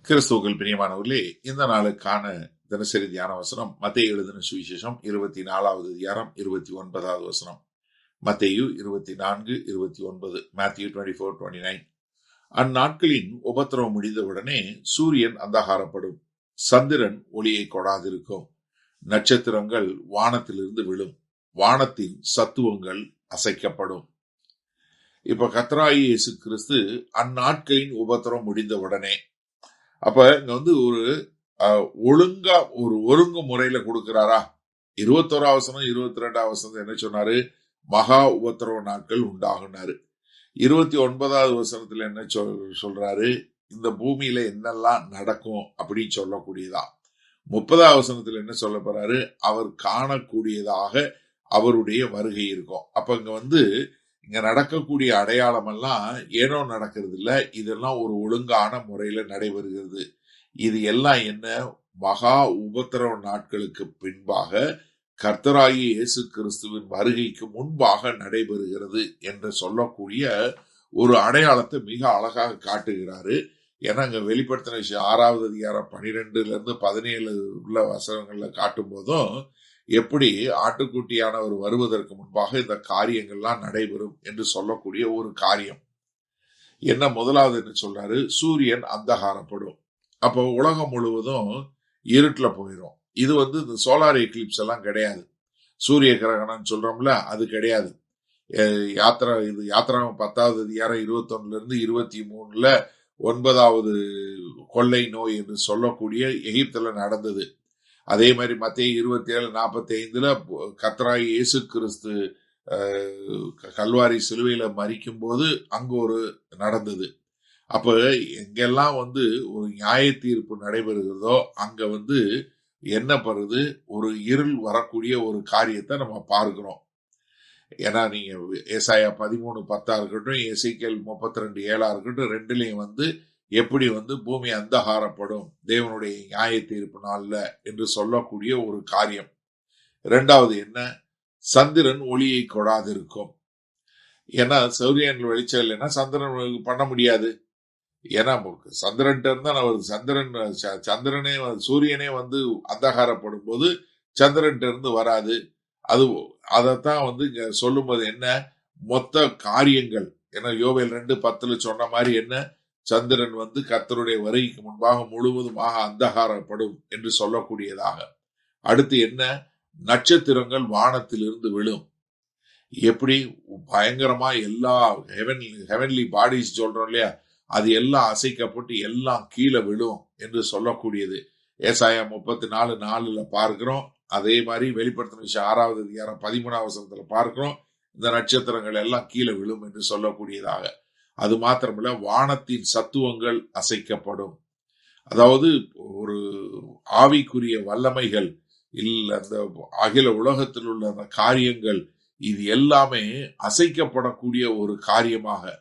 கிறிஸ்துவுக்குள் பிரியமானவர்களே, இந்த நாளுக்கான தினசரி தியான வசனம் மத்தேயு எழுதின சுவிசேஷம் 24வது அதிகாரம் 29வது வசனம். மத்தேயு 24:29. Matthew 24:29. அந்நாட்களின் உபத்திரவம் முடிந்தவுடனே சூரியன் அந்தகாரப்படும், சந்திரன் ஒளியை கொடாதிருக்கும், நட்சத்திரங்கள் வானத்திலிருந்து விழும், வானத்தின் சத்துவங்கள் அசைக்கப்படும். இப்ப கர்த்தராகிய இயேசு கிறிஸ்து அந்நாட்களின் உபத்திரவம் முடிந்தவுடனே, அப்ப இங்க ஒரு ஒழுங்கா ஒரு ஒழுங்கு முறையில கொடுக்கிறாரா? 21 வசனம் 22 வசனம் என்ன சொன்னாரு? மகா உபத்திரவ நாட்கள் உண்டாகுனாரு. 29வது வசனத்துல என்ன சொல்றாரு? இந்த பூமியில என்னெல்லாம் நடக்கும் அப்படின்னு சொல்லக்கூடியதா. 30வது வசனத்துல என்ன சொல்ல போறாரு? அவர் காணக்கூடியதாக அவருடைய வருகை இருக்கும். அப்ப இங்க நடக்கக்கூடிய அடையாளம் எல்லாம் ஏனோ நடக்கிறது இல்ல, இதெல்லாம் ஒரு ஒழுங்கான முறையில நடைபெறுகிறது. இது எல்லாம் என்ன? மகா உபத்திரவ நாட்களுக்கு பின்பாக கர்த்தராகிய இயேசு கிறிஸ்துவின் வருகைக்கு முன்பாக நடைபெறுகிறது என்று சொல்லக்கூடிய ஒரு அடையாளத்தை மிக அழகாக காட்டுகிறாரு. ஏன்னா இங்க வெளிப்படுத்தின விஷயம் 6வது அதிகாரம் 12-17 உள்ள வசனங்கள்ல காட்டும் போதும் எப்படி ஆட்டுக்குட்டியானவர் வருவதற்கு முன்பாக இந்த காரியங்கள்லாம் நடைபெறும் என்று சொல்லக்கூடிய ஒரு காரியம் என்ன. முதலாவது என்ன சொல்றாரு? சூரியன் அந்தகாரப்படும். அப்போ உலகம் முழுவதும் இருட்டுல போயிடும். இது இந்த சோலார் எக்லிப்ஸ் எல்லாம் கிடையாது. சூரிய கிரகணம் சொல்றோம்ல, அது கிடையாது. யாத்திரா 10வது அதிகாரம் 21-23 9வது கொள்ளை நோய் என்று சொல்லக்கூடிய எகிப்துல நடந்தது. அதே மாதிரி மத்தேயு 27:45 கர்த்தராகிய இயேசு கிறிஸ்து கல்வாரி சிலுவையில மரிக்கும் போது அங்கு ஒரு நடந்தது. அப்ப எங்கெல்லாம் ஒரு நியாய தீர்ப்பு நடைபெறுகிறதோ அங்க என்ன பண்ணுது? ஒரு இருள் வரக்கூடிய ஒரு காரியத்தை நம்ம பார்க்கிறோம். ஏன்னா நீங்க ஏசாயா 13:10 இருக்கட்டும், எசேக்கியேல் 32:7 இருக்கட்டும், ரெண்டுலயும் எப்படி பூமி அந்தகாரப்படும் தேவனுடைய நியாய தீர்ப்பு நாள்ல என்று சொல்லக்கூடிய ஒரு காரியம். இரண்டாவது என்ன? சந்திரன் ஒளியை கொடாதிருக்கும். ஏன்னா சூரியன் வெளிச்சம் இல்லைன்னா சந்திரன் பண்ண முடியாது. ஏன்னா சந்திரன் இருந்தா சந்திரனே சூரியனே அந்தகாரப்படும் போது சந்திரன் இருந்து வராது. அதைத்தான் இங்க சொல்லும்போது என்ன? மொத்த காரியங்கள் ஏன்னா யோவேல் 2:10 சொன்ன மாதிரி என்ன? சந்திரன் கர்த்தருடைய வருகைக்கு முன்பாக முழுவதுமாக அந்தகாரப்படும் என்று சொல்லக்கூடியதாக. அடுத்து என்ன? நட்சத்திரங்கள் வானத்திலிருந்து விழும். எப்படி பயங்கரமா எல்லா ஹெவன்லி பாடிஸ் சொல்றோம் இல்லையா, அது எல்லாம் அசைக்கப்பட்டு எல்லாம் கீழே விழும் என்று சொல்லக்கூடியது. ஏசாயா 34:4 பார்க்கிறோம். அதே மாதிரி வெளிப்படுத்தின விஷயம் 6வது அதிகாரம் 13வது வசனத்துல பார்க்கிறோம். இந்த நட்சத்திரங்கள் எல்லாம் கீழே விழும் என்று சொல்லக்கூடியதாக. அது மாத்திரமல்ல, வானத்தின் சத்துவங்கள் அசைக்கப்படும். அதாவது ஒரு ஆவிக்குரிய வல்லமைகள் இல்ல, அந்த அகில உலகத்தில் உள்ள அந்த காரியங்கள் இது எல்லாமே அசைக்கப்படக்கூடிய ஒரு காரியமாக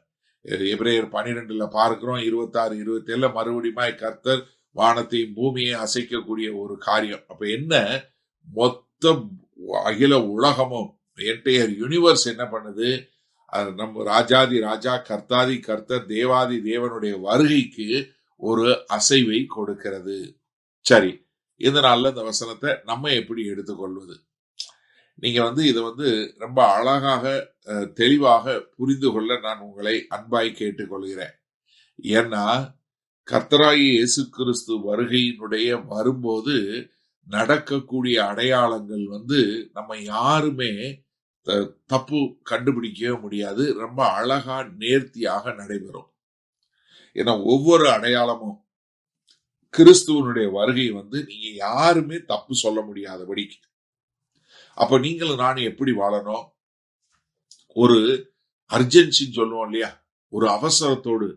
எபிரேயர் 12 பார்க்கிறோம். 26-27 மறுபடியும் கர்த்தர் வானத்தையும் பூமியை அசைக்கக்கூடிய ஒரு காரியம். அப்ப என்ன? மொத்த அகில உலகமும் என்டையர் யூனிவர்ஸ் என்ன பண்ணுது? நம்ம ராஜாதி ராஜா கர்த்தாதி கர்த்தர் தேவாதி தேவனுடைய வருகைக்கு ஒரு அசைவை கொடுக்கிறது. சரி, இந்த நாள்ல இந்த வசனத்தை நம்ம எப்படி எடுத்துக்கொள்வது? நீங்க இதை ரொம்ப அழகாக தெளிவாக புரிந்து கொள்ள நான் உங்களை அன்பாய் கேட்டுக்கொள்கிறேன். ஏன்னா கர்த்தராகிய இயேசு கிறிஸ்து வருகையினுடைய வரும்போது நடக்கக்கூடிய அடையாளங்கள் நம்ம யாருமே தப்பு கண்டுபிடிக்கவே முடியாது. ரொம்ப அழகா நேர்த்தியாக நடைபெறும். ஏன்னா ஒவ்வொரு அடையாளமும் கிறிஸ்துவனுடைய வருகை நீங்க யாருமே தப்பு சொல்ல முடியாதபடிக்கு. அப்ப நீங்களும் நானும் எப்படி வாழணும்? ஒரு அர்ஜென்சின்னு சொல்லுவோம் இல்லையா, ஒரு அவசரத்தோடு.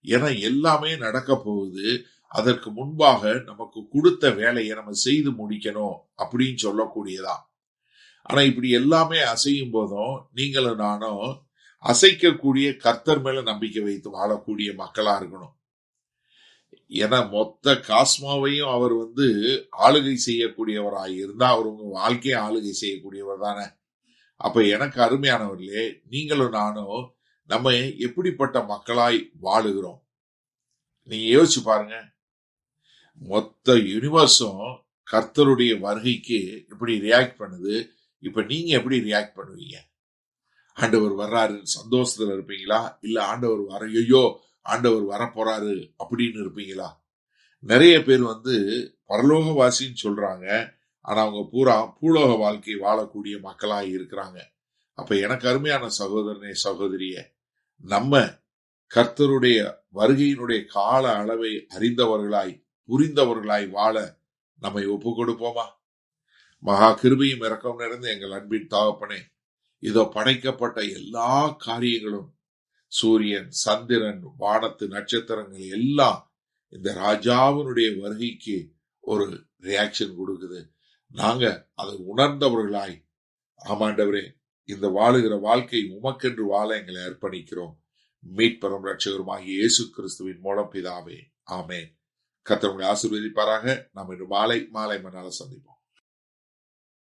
ஏன்னா எல்லாமே நடக்க போகுது. அதற்கு முன்பாக நமக்கு கொடுத்த வேலையை நம்ம செய்து முடிக்கணும் அப்படின்னு சொல்லக்கூடியதா. ஆனா இப்படி எல்லாமே அசையும் போதும் நீங்களும் நானும் அசைக்கக்கூடிய கர்த்தர் மேல நம்பிக்கை வைத்து வாழக்கூடிய மக்களா இருக்கணும். ஏன்னா மொத்த காஸ்மாவையும் அவர் ஆளுகை செய்யக்கூடியவராய் இருந்தா அவர் உங்க வாழ்க்கையை ஆளுகை செய்யக்கூடியவர் தானே. அப்ப எனக்கு அருமையானவர்களே, நீங்களும் நானும் நம்ம எப்படிப்பட்ட மக்களாய் வாழுகிறோம்? நீங்க யோசிச்சு பாருங்க. மொத்த யூனிவர்ஸும் கர்த்தருடைய வருகைக்கு எப்படி ரியாக்ட் பண்ணுது. இப்ப நீங்க எப்படி ரியாக்ட் பண்ணுவீங்க? ஆண்டவர் வர்றாரு சந்தோஷத்துல இருப்பீங்களா, இல்ல ஆண்டவர் ஐயோ ஆண்டவர் வரப்போறாரு அப்படின்னு இருப்பீங்களா? நிறைய பேர் பரலோகவாசின்னு சொல்றாங்க, ஆனா அவங்க பூரா பூலோக வாழ்க்கை வாழக்கூடிய மக்களா இருக்கிறாங்க. அப்ப எனக்கு அருமையான சகோதரனே சகோதரியே, நம்ம கர்த்தருடைய வருகையினுடைய கால அளவை அறிந்தவர்களாய் புரிந்தவர்களாய் வாழ நம்மை ஒப்பு கொடுப்போமா? மகா கிருபையும் இரக்கம் நிறைந்த எங்கள் அன்பின் தகப்பனே, இதோ படைக்கப்பட்ட எல்லா காரியங்களும், சூரியன், சந்திரன், வானத்து நட்சத்திரங்கள் எல்லாம் இந்த ராஜாவினுடைய வருகைக்கு ஒரு ரியாக்ஷன் கொடுக்குது. நாங்க அதை உணர்ந்தவர்களாய், ஆமாண்டவரே, இந்த வாழுகிற வாழ்க்கை உமக்கென்று வாழ எங்களை அர்ப்பணிக்கிறோம். மீட்பெரும் ரட்சகருமாகிய இயேசு கிறிஸ்துவின் மூலம் பிதாவே, ஆமென். கர்த்தர் உங்களை ஆசீர்வதிப்பாராக. நாம் இன்று மாலை மணால சந்திப்போம்.